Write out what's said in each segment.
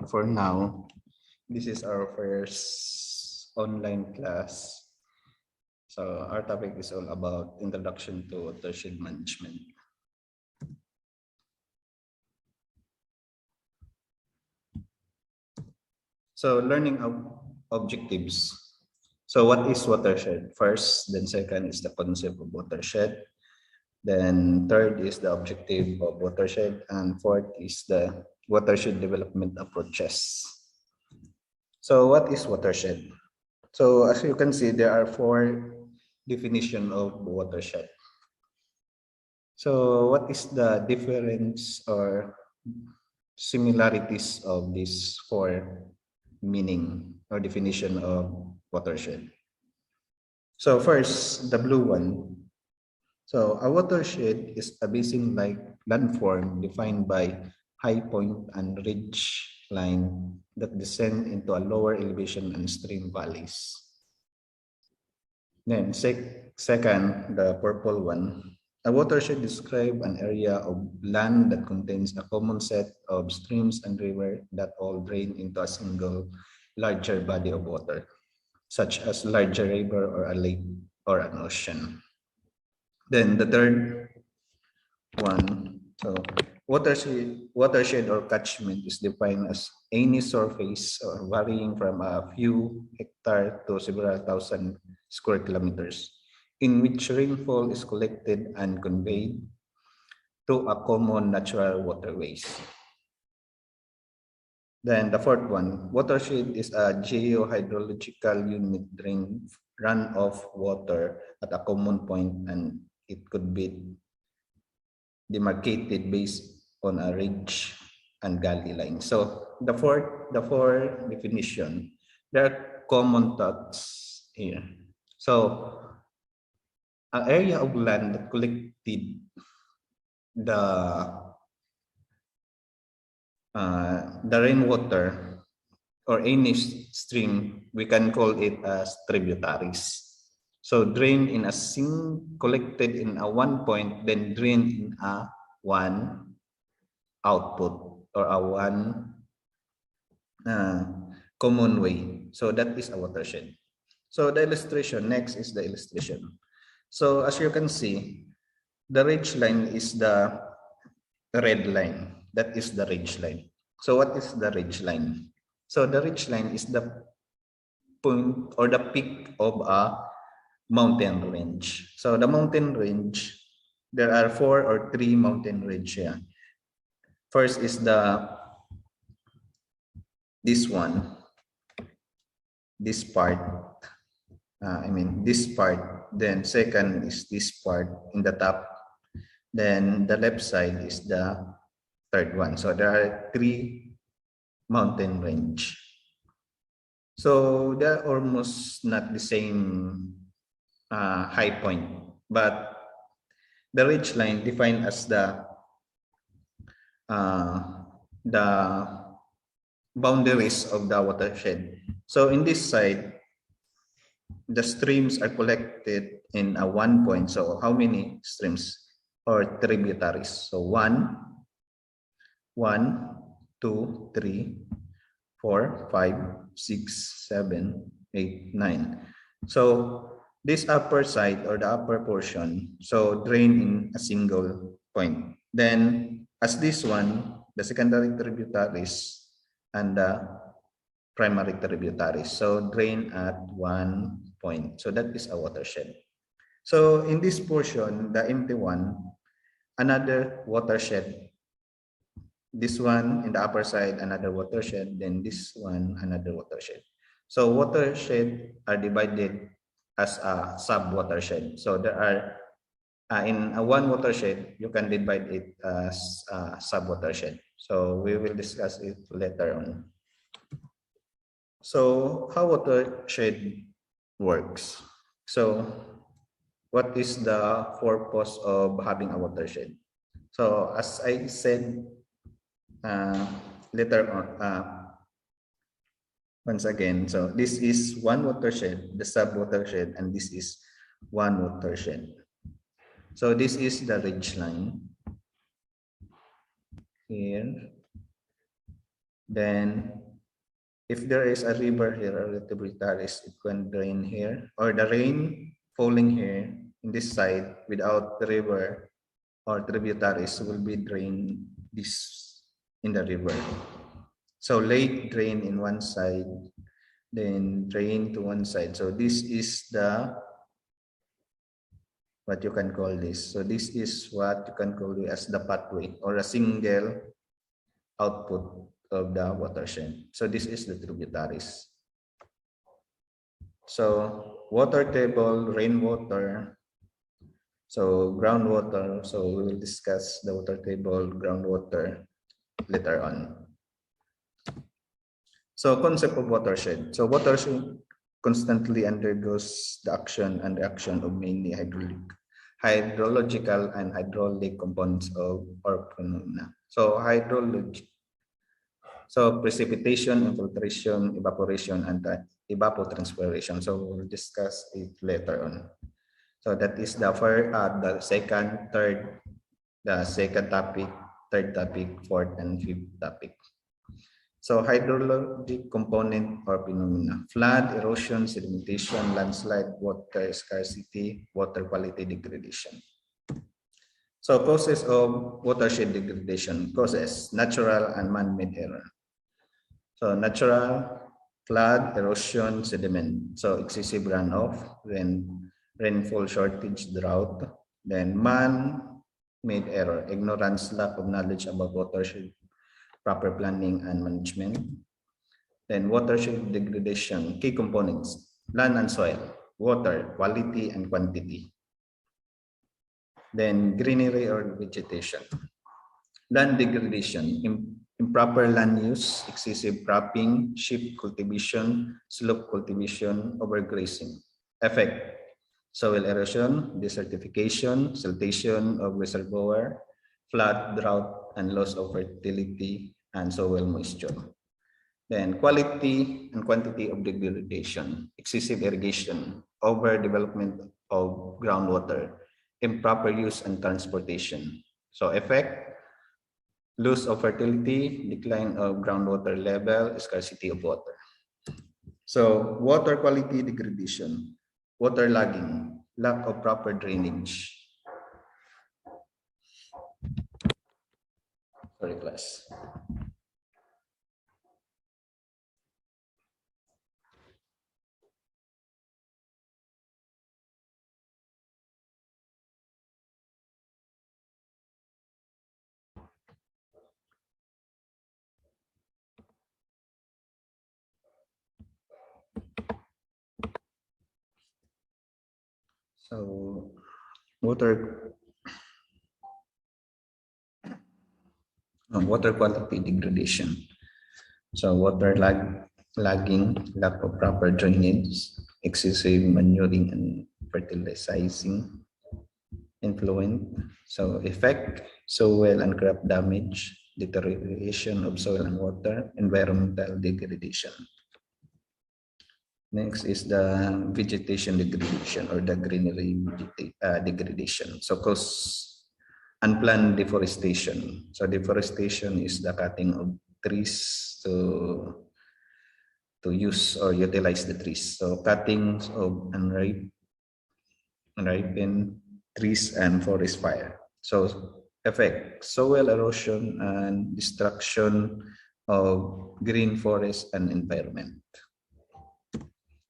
for now, this is our first online class. So our topic is all about introduction to watershed management. So learning objectives. So what is watershed? First, then second is the concept of watershed. Then third is the objective of watershed, and fourth is the watershed development approaches. So what is watershed? So as you can see, there are four definitions of watershed. So what is the difference or similarities of these four meaning or definition of watershed? So first, the blue one. So a watershed is a basin-like landform defined by high point and ridge line that descend into a lower elevation and stream valleys. Then second, the purple one. A watershed describes an area of land that contains a common set of streams and rivers that all drain into a single larger body of water, such as a larger river or a lake or an ocean. Then the third one, so watershed or catchment is defined as any surface or varying from a few hectares to several thousand square kilometers, in which rainfall is collected and conveyed to a common natural waterways. Then the fourth one, watershed is a geohydrological unit drain runoff water at a common point, and it could be demarcated based on a ridge and gully line. So the four definition, there are common thoughts here. So an area of land that collected the rainwater or any stream, we can call it as tributaries. So drain in a collected in a one point, then drain in a one output or a one common way. So that is a watershed. So the illustration, next is the illustration. So as you can see, the ridge line is the red line. That is the ridge line. So what is the ridge line? So the ridge line is the point or the peak of a mountain range. So the mountain range, there are 4 or 3 mountain range here. First is this one, this part. This part. Then second is this part in the top. Then the left side is the third one. So there are 3 mountain range. So they're almost not the same high point, but the ridge line defined as the boundaries of the watershed. So in this side, the streams are collected in a one point. So how many streams or tributaries? So 1, 2, 3, 4, 5, 6, 7, 8, 9. So this upper side or the upper portion, so drain in a single point. Then as this one, the secondary tributaries and the primary tributaries, so drain at one point. So that is a watershed. So in this portion, the empty one, another watershed. This one in the upper side, another watershed, then this one, another watershed. So watershed are divided as a sub-watershed. So there are, in a one watershed, you can divide it as a sub-watershed. So we will discuss it later on. So how watershed works? So what is the purpose of having a watershed? So as I said later on, once again, so this is one watershed, the sub-watershed, and this is one watershed. So this is the ridge line here. Then if there is a river here or a tributaries, it can drain here, or the rain falling here in this side without the river or tributaries will be drained this in the river. So lake drain in one side, then drain to one side. So this is the what you can call this. So this is what you can call it as the pathway or a single output of the watershed. So this is the tributaries. So water table, rainwater, so groundwater. So we will discuss the water table, groundwater later on. So concept of watershed. So watershed constantly undergoes the action and reaction of mainly hydrological and hydraulic components of or phenomena. So hydrology. So precipitation, infiltration, evaporation, and evapotranspiration. So we'll discuss it later on. So that is the first, the second, third, the second topic, third topic, fourth, and fifth topic. So hydrologic component or phenomena: flood, erosion, sedimentation, landslide, water scarcity, water quality degradation. So causes of watershed degradation: causes natural and man-made error. So natural: flood, erosion, sediment. So excessive runoff, rainfall shortage, drought. Then man-made error: ignorance, lack of knowledge about watershed, proper planning and management. Then watershed degradation, key components: land and soil, water, quality and quantity. Then greenery or vegetation. Land degradation, improper land use, excessive cropping, sheep cultivation, slope cultivation, overgrazing. Effect: soil erosion, desertification, siltation of reservoir, flood, drought, and loss of fertility and soil moisture. Then quality and quantity of degradation, excessive irrigation, overdevelopment of groundwater, improper use and transportation. So effect: loss of fertility, decline of groundwater level, scarcity of water. So water quality degradation, waterlogging, lack of proper drainage. Sorry, class. So water water quality degradation. So water lagging, lack of proper drainage, excessive manuring and fertilizing influence. So effect: soil and crop damage, deterioration of soil and water, environmental degradation. Next is the vegetation degradation or the greenery degradation. So cause unplanned deforestation. So deforestation is the cutting of trees to use or utilize the trees. So cutting of unripened trees and forest fire. So effect: soil erosion and destruction of green forest and environment.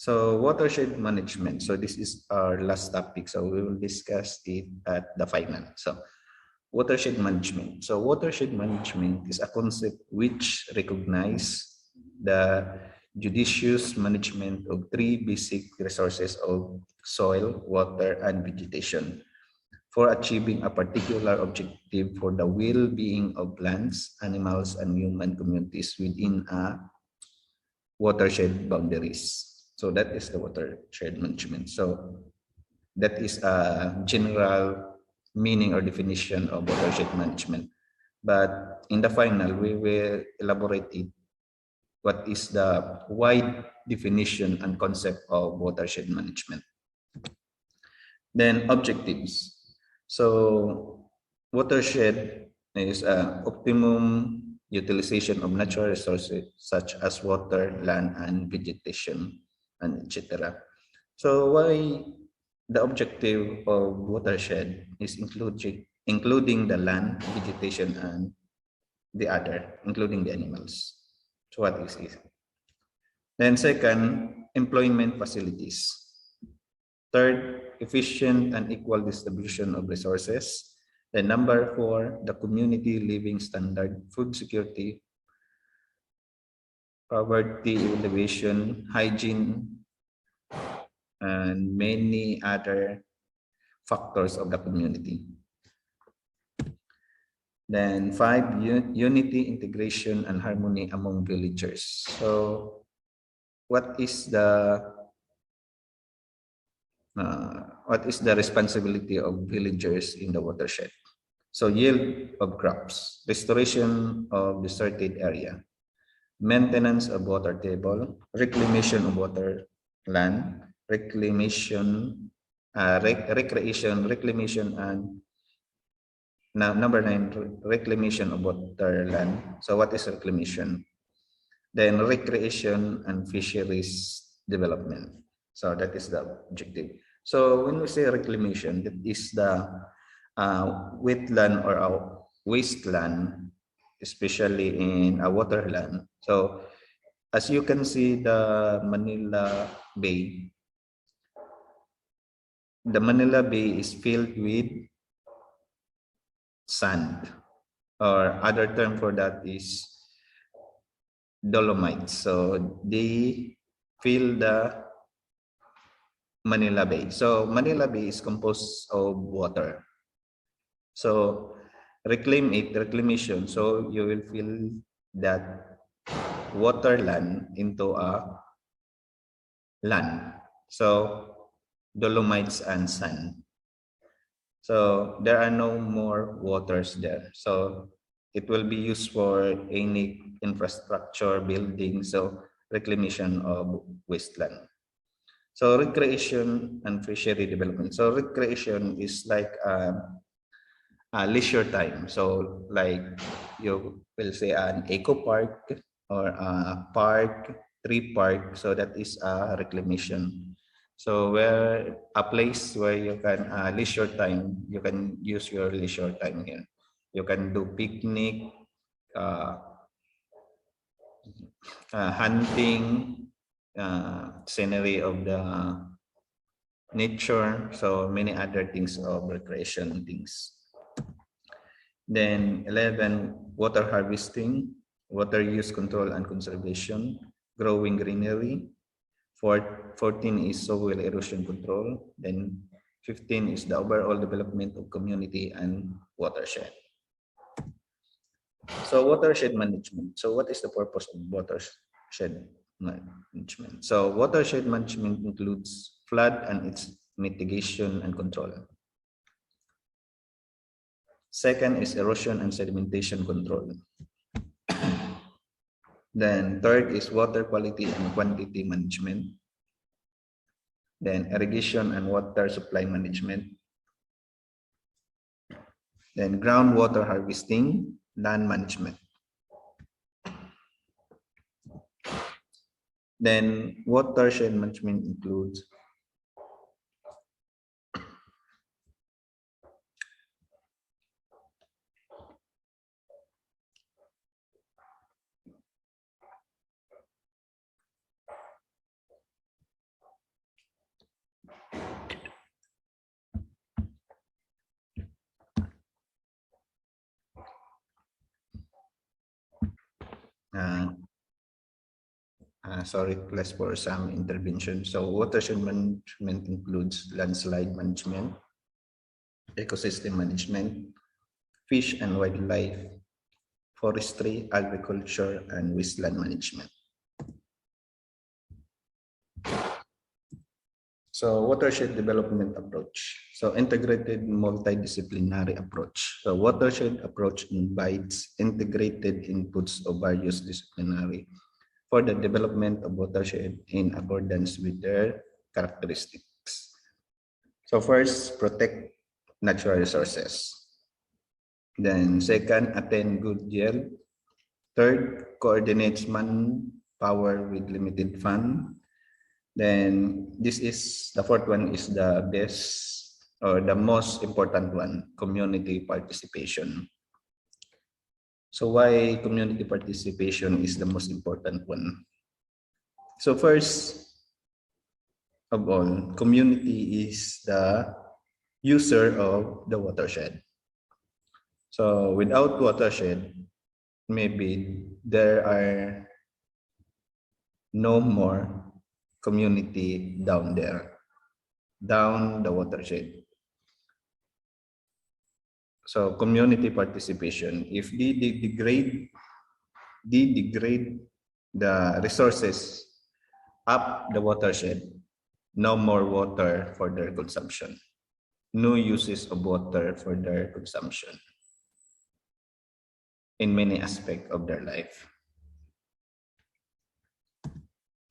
So watershed management. So this is our last topic. So we will discuss it at the final. So watershed management. So watershed management is a concept which recognizes the judicious management of three basic resources of soil, water, and vegetation for achieving a particular objective for the well-being of plants, animals, and human communities within a watershed boundaries. So that is the watershed management. So that is a general meaning or definition of watershed management. But in the final, we will elaborate it. What is the wide definition and concept of watershed management? Then objectives. So watershed is optimum utilization of natural resources such as water, land, and vegetation, and etc. So why the objective of watershed is including the land, vegetation, and the other, including the animals. So what is it? Then second, employment facilities. Third, efficient and equal distribution of resources. Then number four, the community living standard, food security, poverty elevation, hygiene, and many other factors of the community. Then five, unity, integration, and harmony among villagers. So what is the responsibility of villagers in the watershed? So yield of crops, restoration of deserted area, maintenance of water table, reclamation of water land, reclamation, reclamation, and now number 9, reclamation of water land. So what is reclamation? Then recreation and fisheries development. So that is the objective. So when we say reclamation, that is the wetland or a wasteland, especially in a waterland. So as you can see, the Manila Bay is filled with sand, or other term for that is dolomites. So they fill the Manila Bay. So Manila Bay is composed of water. So reclamation. So you will fill that water land into a land. So dolomites and sand. So there are no more waters there. So it will be used for any infrastructure, building, so reclamation of wasteland. So recreation and fishery development. So recreation is like leisure time. So like you will say an eco park or a park, tree park. So that is a reclamation. So where a place where you can leisure time, you can use your leisure time here. You can do picnic, hunting, scenery of the nature, so many other things of recreation things. Then 11, water harvesting, water use control and conservation, growing greenery. 14 is soil erosion control. Then 15 is the overall development of community and watershed. So watershed management. So what is the purpose of watershed management? So watershed management includes flood and its mitigation and control. Second is erosion and sedimentation control. Then third is water quality and quantity management. Then irrigation and water supply management. Then groundwater harvesting, land management. Then watershed management includes sorry, less for some intervention. So watershed management includes landslide management, ecosystem management, fish and wildlife, forestry, agriculture, and wasteland management. So watershed development approach. So integrated multidisciplinary approach. So watershed approach invites integrated inputs of various disciplinary for the development of watershed in accordance with their characteristics. So first, protect natural resources. Then second, attain good yield. Third, coordinates manpower with limited fund. Then the fourth one is the best or the most important one, community participation. So why community participation is the most important one? So first of all, community is the user of the watershed. So without watershed, maybe there are no more community down there, down the watershed. So community participation, if they degrade the resources up the watershed, no more water for their consumption, no uses of water for their consumption in many aspects of their life.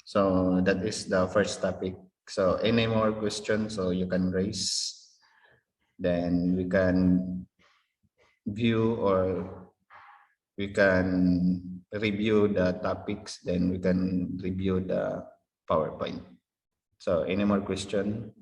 So that is the first topic. So any more questions so you can raise, then we can view or we can review the topics, then we can review the PowerPoint. So any more question?